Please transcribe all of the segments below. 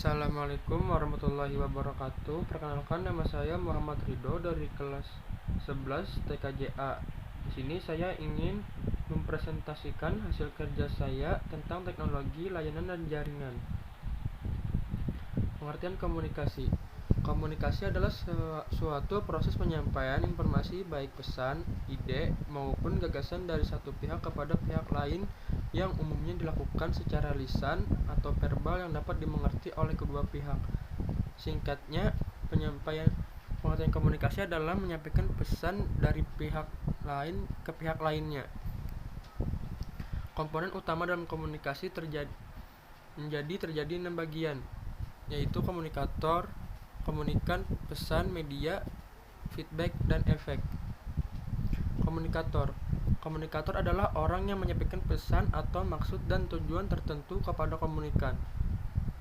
Assalamualaikum warahmatullahi wabarakatuh. Perkenalkan, nama saya Muhammad Ridho dari kelas 11 TKJA. Di sini saya ingin mempresentasikan hasil kerja saya tentang teknologi layanan dan jaringan. Pengertian komunikasi. Komunikasi adalah suatu proses penyampaian informasi baik pesan, ide, maupun gagasan dari satu pihak kepada pihak lain yang umumnya dilakukan secara lisan atau verbal yang dapat dimengerti oleh kedua pihak. Singkatnya, pengertian komunikasi adalah menyampaikan pesan dari pihak lain ke pihak lainnya. Komponen utama dalam komunikasi terjadi 6 bagian, yaitu komunikator, komunikan, pesan, media, feedback, dan efek. Komunikator adalah orang yang menyampaikan pesan atau maksud dan tujuan tertentu kepada komunikan.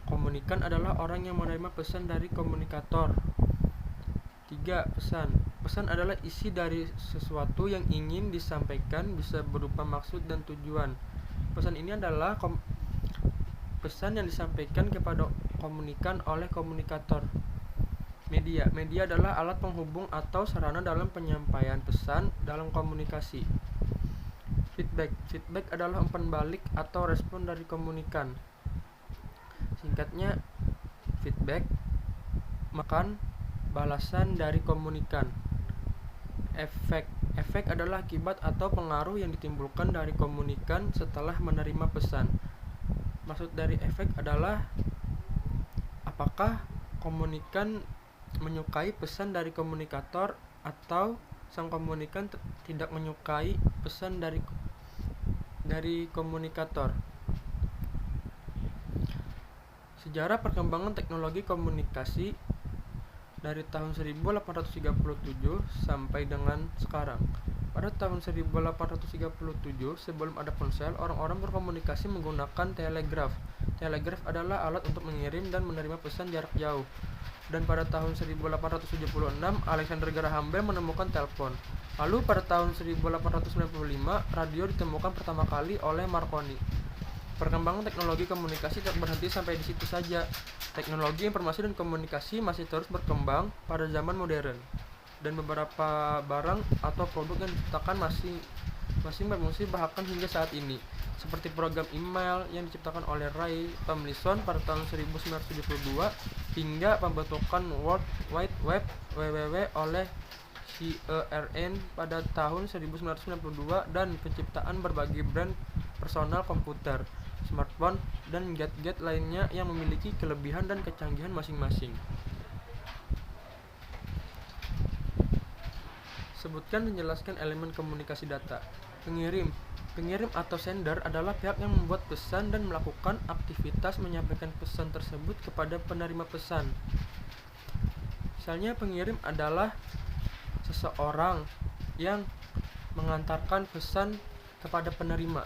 Komunikan adalah orang yang menerima pesan dari komunikator. 3. Pesan adalah isi dari sesuatu yang ingin disampaikan, bisa berupa maksud dan tujuan. Pesan ini adalah pesan yang disampaikan kepada komunikan oleh komunikator. Media adalah alat penghubung atau sarana dalam penyampaian pesan dalam komunikasi. Feedback adalah umpan balik atau respon dari komunikan. Singkatnya, feedback makan balasan dari komunikan. Efek adalah akibat atau pengaruh yang ditimbulkan dari komunikan setelah menerima pesan. Maksud dari efek adalah apakah komunikan menyukai pesan dari komunikator atau sang komunikan tidak menyukai pesan dari komunikator. Sejarah perkembangan teknologi komunikasi dari tahun 1837 sampai dengan sekarang. Pada tahun 1837, sebelum ada ponsel, orang-orang berkomunikasi menggunakan telegraf. Telegraf adalah alat untuk mengirim dan menerima pesan jarak jauh. Dan pada tahun 1876, Alexander Graham Bell menemukan telepon. Lalu pada tahun 1895, radio ditemukan pertama kali oleh Marconi. Perkembangan teknologi komunikasi tak berhenti sampai di situ saja. Teknologi informasi dan komunikasi masih terus berkembang pada zaman modern. Dan beberapa barang atau produk yang diciptakan masih berfungsi bahkan hingga saat ini, seperti program email yang diciptakan oleh Ray Tomlinson pada tahun 1972 hingga pembentukan World Wide Web (WWW) oleh CERN pada tahun 1992 dan penciptaan berbagai brand personal komputer, smartphone, dan gadget lainnya yang memiliki kelebihan dan kecanggihan masing-masing. Sebutkan dan jelaskan elemen komunikasi data. Pengirim atau sender adalah pihak yang membuat pesan dan melakukan aktivitas menyampaikan pesan tersebut kepada penerima pesan. Misalnya, pengirim adalah seseorang yang mengantarkan pesan kepada penerima.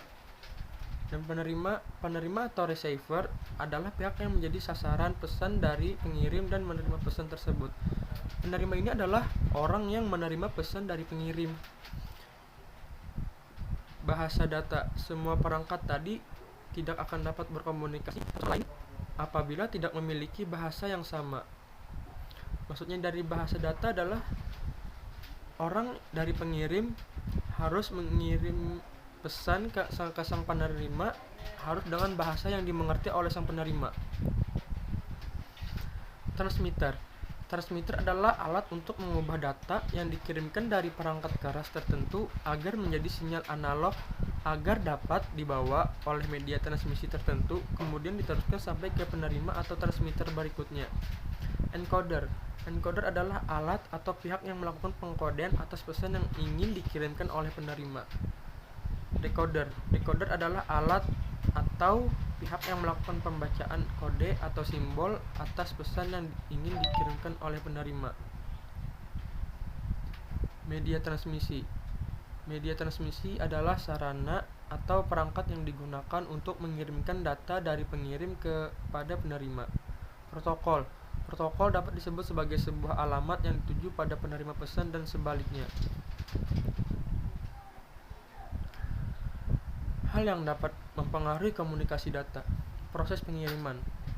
Dan penerima atau receiver adalah pihak yang menjadi sasaran pesan dari pengirim dan menerima pesan tersebut. Penerima ini adalah orang yang menerima pesan dari pengirim. Bahasa data. Semua perangkat tadi tidak akan dapat berkomunikasi dengan lain apabila tidak memiliki bahasa yang sama. Maksudnya dari bahasa data adalah orang dari pengirim harus mengirim pesan ke sang penerima harus dengan bahasa yang dimengerti oleh sang penerima. Transmitter adalah alat untuk mengubah data yang dikirimkan dari perangkat keras tertentu agar menjadi sinyal analog agar dapat dibawa oleh media transmisi tertentu, kemudian diteruskan sampai ke penerima atau transmitter berikutnya. Encoder adalah alat atau pihak yang melakukan pengkodean atas pesan yang ingin dikirimkan oleh penerima. Decoder adalah alat atau pihak yang melakukan pembacaan kode atau simbol atas pesan yang ingin dikirimkan oleh penerima. Media transmisi adalah sarana atau perangkat yang digunakan untuk mengirimkan data dari pengirim kepada penerima. Protokol dapat disebut sebagai sebuah alamat yang dituju pada penerima pesan dan sebaliknya. Hal yang dapat mempengaruhi komunikasi data. Proses pengiriman.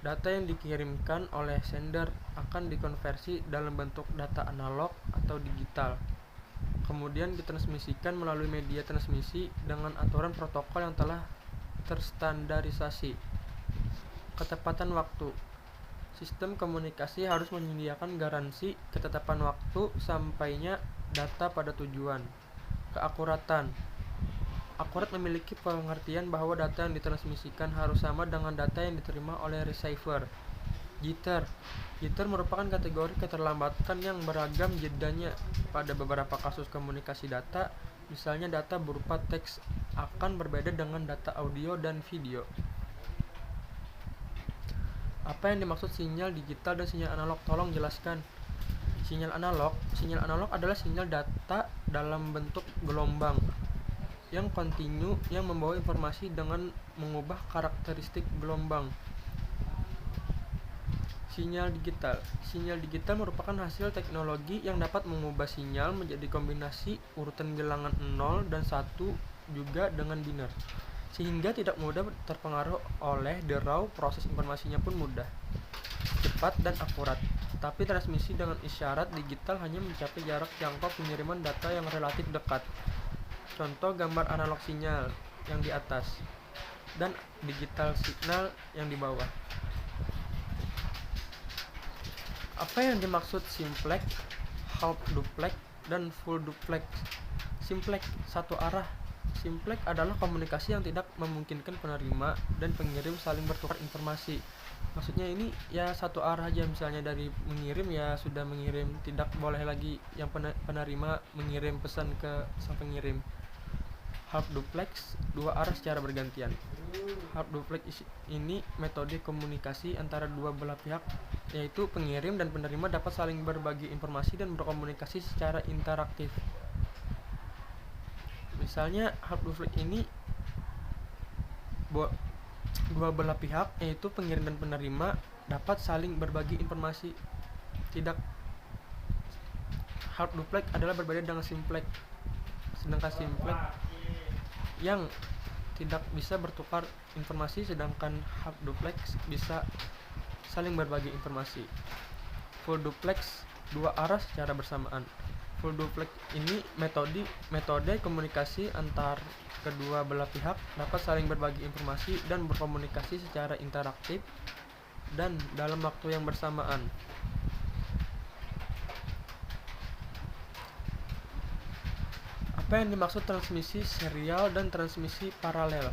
Data yang dikirimkan oleh sender akan dikonversi dalam bentuk data analog atau digital, kemudian ditransmisikan melalui media transmisi dengan aturan protokol yang telah terstandarisasi. Ketepatan waktu. Sistem komunikasi harus menyediakan garansi ketetapan waktu sampainya data pada tujuan. Keakuratan. Akurat memiliki pengertian bahwa data yang ditransmisikan harus sama dengan data yang diterima oleh receiver. Jitter. Jitter merupakan kategori keterlambatan yang beragam jedanya. Pada beberapa kasus komunikasi data, misalnya data berupa teks, akan berbeda dengan data audio dan video. Apa yang dimaksud sinyal digital dan sinyal analog? Tolong jelaskan. Sinyal analog adalah sinyal data dalam bentuk gelombang yang kontinu yang membawa informasi dengan mengubah karakteristik gelombang. Sinyal digital merupakan hasil teknologi yang dapat mengubah sinyal menjadi kombinasi urutan bilangan 0 dan 1 juga dengan biner, sehingga tidak mudah terpengaruh oleh derau. Proses informasinya pun mudah, cepat, dan akurat. Tapi transmisi dengan isyarat digital hanya mencapai jarak jangkau pengiriman data yang relatif dekat. Contoh gambar analog sinyal yang di atas dan digital signal yang di bawah. Apa yang dimaksud simplex, half duplex, dan full duplex? Simplex satu arah. Simplex adalah komunikasi yang tidak memungkinkan penerima dan pengirim saling bertukar informasi. Maksudnya ini ya satu arah aja, misalnya dari mengirim ya sudah mengirim, tidak boleh lagi yang penerima mengirim pesan ke sang pengirim. Half duplex, dua arah secara bergantian. Half duplex ini metode komunikasi antara dua belah pihak, yaitu pengirim dan penerima dapat saling berbagi informasi dan berkomunikasi secara interaktif. Misalnya half duplex ini dua belah pihak, yaitu pengirim dan penerima, dapat saling berbagi informasi. Half duplex adalah berbeda dengan simplex. Sedangkan simplex yang tidak bisa bertukar informasi, sedangkan half duplex bisa saling berbagi informasi. Full duplex, dua arah secara bersamaan. Full duplex ini metode komunikasi antar kedua belah pihak dapat saling berbagi informasi dan berkomunikasi secara interaktif dan dalam waktu yang bersamaan. Apa yang dimaksud transmisi serial dan transmisi paralel?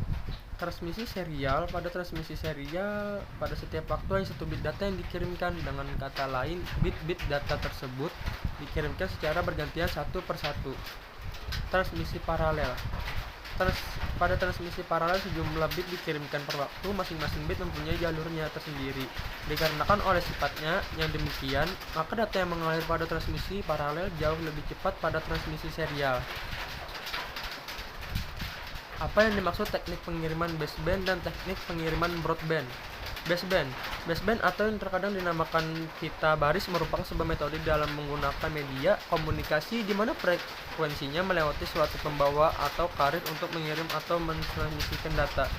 Transmisi serial. Pada transmisi serial, pada setiap waktu hanya satu bit data yang dikirimkan. Dengan kata lain, bit-bit data tersebut dikirimkan secara bergantian satu per satu. Transmisi paralel. Pada transmisi paralel, sejumlah bit dikirimkan per waktu. Masing-masing bit mempunyai jalurnya tersendiri. Dikarenakan oleh sifatnya yang demikian, maka data yang mengalir pada transmisi paralel jauh lebih cepat pada transmisi serial. Apa yang dimaksud teknik pengiriman baseband dan teknik pengiriman broadband? Baseband atau yang terkadang dinamakan pita baris merupakan sebuah metode dalam menggunakan media komunikasi di mana frekuensinya melewati suatu pembawa atau karir untuk mengirim atau mentransmisikan data.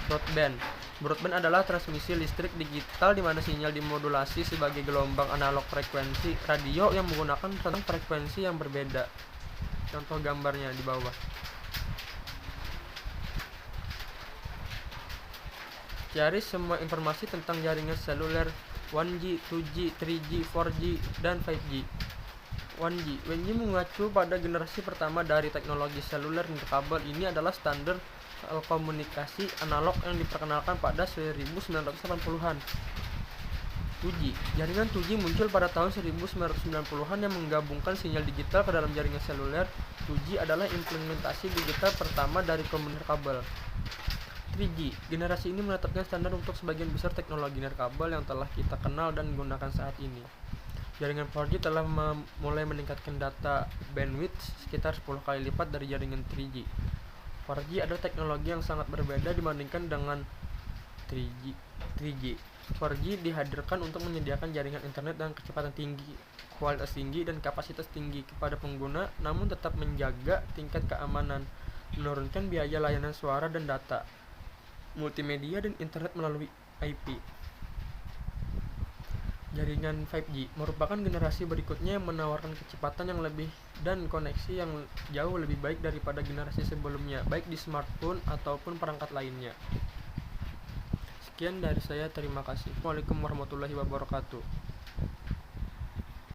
Broadband adalah transmisi listrik digital di mana sinyal dimodulasi sebagai gelombang analog frekuensi radio yang menggunakan tentang frekuensi yang berbeda. Contoh gambarnya di bawah. Cari semua informasi tentang jaringan seluler 1G, 2G, 3G, 4G, dan 5G. 1G mengacu pada generasi pertama dari teknologi seluler nirkabel. Ini adalah standar komunikasi analog yang diperkenalkan pada 1980-an. 2G. Jaringan 2G muncul pada tahun 1990-an yang menggabungkan sinyal digital ke dalam jaringan seluler. 2G adalah implementasi digital pertama dari komunikasi kabel. 3G. Generasi ini menetapkan standar untuk sebagian besar teknologi nirkabel yang telah kita kenal dan gunakan saat ini. Jaringan 4G telah mulai meningkatkan data bandwidth sekitar 10 kali lipat dari jaringan 3G. 4G adalah teknologi yang sangat berbeda dibandingkan dengan 3G. 4G dihadirkan untuk menyediakan jaringan internet dengan kecepatan tinggi, kualitas tinggi, dan kapasitas tinggi kepada pengguna, namun tetap menjaga tingkat keamanan, menurunkan biaya layanan suara dan data, multimedia, dan internet melalui IP. Jaringan 5G merupakan generasi berikutnya yang menawarkan kecepatan yang lebih dan koneksi yang jauh lebih baik daripada generasi sebelumnya, baik di smartphone ataupun perangkat lainnya. Sekian dari saya, terima kasih. Waalaikumsalam warahmatullahi wabarakatuh.